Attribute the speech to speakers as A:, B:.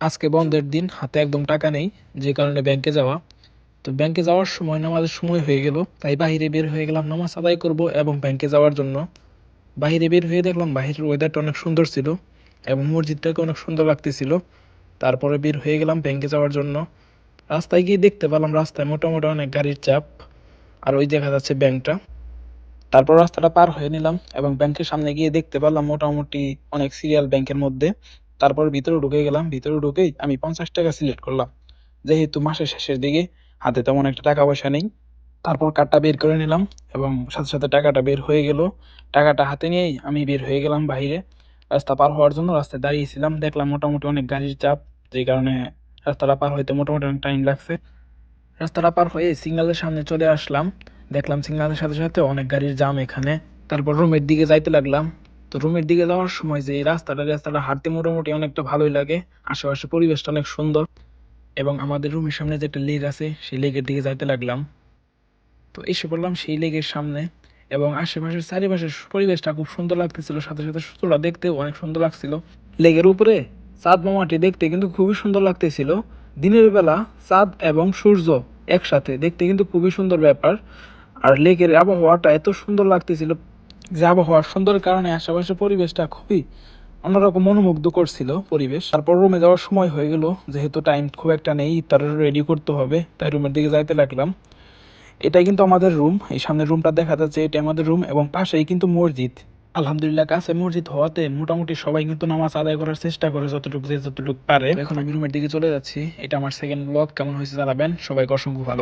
A: আজকে বন্ধের দিন, হাতে একদম টাকা নেই, যে কারণে ব্যাংকে যাওয়া। তো ব্যাংকে যাওয়ার সময় নামাজের সময় হয়ে গেল, তাই বাহিরে বের হয়ে গেলাম নামাজ আদায় করব এবং ব্যাংকে যাওয়ার জন্য। বাহিরে বের হয়ে দেখলাম বাহিরের ওয়েদারটা অনেক সুন্দর ছিল এবং মসজিদটাকে অনেক সুন্দর লাগতেছিল। তারপরে বের হয়ে গেলাম ব্যাংকে যাওয়ার জন্য। রাস্তায় গিয়ে দেখতে পেলাম রাস্তায় মোটামুটি অনেক গাড়ির চাপ, আর ওই দেখা যাচ্ছে ব্যাংকটা। তারপর রাস্তাটা পার হয়ে নিলাম এবং ব্যাংকের সামনে গিয়ে দেখতে পেলাম মোটামুটি অনেক সিরিয়াল ব্যাংকের মধ্যে। তারপর ভিতরে ঢুকে গেলাম, ভিতরে ঢুকেই আমি 50 টাকা সিলেক্ট করলাম, যেহেতু মাসের শেষের দিকে হাতে তেমন একটা টাকা পয়সা নেই। তারপর কার্ডটা বের করে নিলাম এবং সাথে সাথে টাকাটা বের হয়ে গেল। টাকাটা হাতে নিয়েই আমি বের হয়ে গেলাম বাইরে। রাস্তা পার হওয়ার জন্য রাস্তায় দাঁড়িয়েছিলাম, দেখলাম মোটামুটি অনেক গাড়ির চাপ, যেই কারণে রাস্তাটা পার হইতে মোটামুটি অনেক টাইম লাগছে। রাস্তাটা পার হয়ে সিগন্যালের সামনে চলে আসলাম, দেখলাম সিগন্যালের সাথে সাথে অনেক গাড়ির জাম এখানে। তারপর রুমের দিকে যাইতে লাগলাম। তো রুমের দিকে যাওয়ার সময় যে এই রাস্তাটা হাঁটতে মোটামুটি অনেকটা ভালোই লাগে। আশেপাশে পরিবেশটা অনেক সুন্দর এবং আমাদের রুমের সামনে যে একটা লেক আছে সেই লেকের দিকে যাইতে লাগলাম। তো এসে পড়লাম সেই লেকের সামনে এবং আশেপাশের চারিপাশের পরিবেশটা খুব সুন্দর লাগতেছিল, সাথে সাথে সূর্যটা দেখতেও অনেক সুন্দর লাগছিল। লেকের উপরে চাঁদ মামাটি দেখতে কিন্তু খুবই সুন্দর লাগতেছিল। দিনের বেলা চাঁদ এবং সূর্য একসাথে দেখতে কিন্তু খুবই সুন্দর ব্যাপার। আর লেকের আবহাওয়াটা এত সুন্দর লাগতেছিল যে আবহাওয়ার সুন্দর কারণে আশেপাশের পরিবেশটা খুবই অন্যরকম মনোমুগ্ধ করছিল পরিবেশ। তারপর রুমে যাওয়ার সময় হয়ে গেল, যেহেতু টাইম খুব একটা নেই, তার রেডি করতে হবে, তাই রুমের দিকে যাইতে লাগলাম। এটাই কিন্তু আমাদের রুম, এই সামনের রুমটা দেখা যাচ্ছে, এটা আমাদের রুম এবং পাশেই কিন্তু মসজিদ। আলহামদুলিল্লাহ, কাছে মসজিদ হওয়াতে মোটামুটি সবাই কিন্তু নামাজ আদায় করার চেষ্টা করে যতটুকু যে যতটুকু পারে। তো এখন আমি রুমের দিকে চলে যাচ্ছি। এটা আমার সেকেন্ড ব্লগ, কেমন হয়েছে জানাবেন। সবাইকে অসংখ্য ভালো।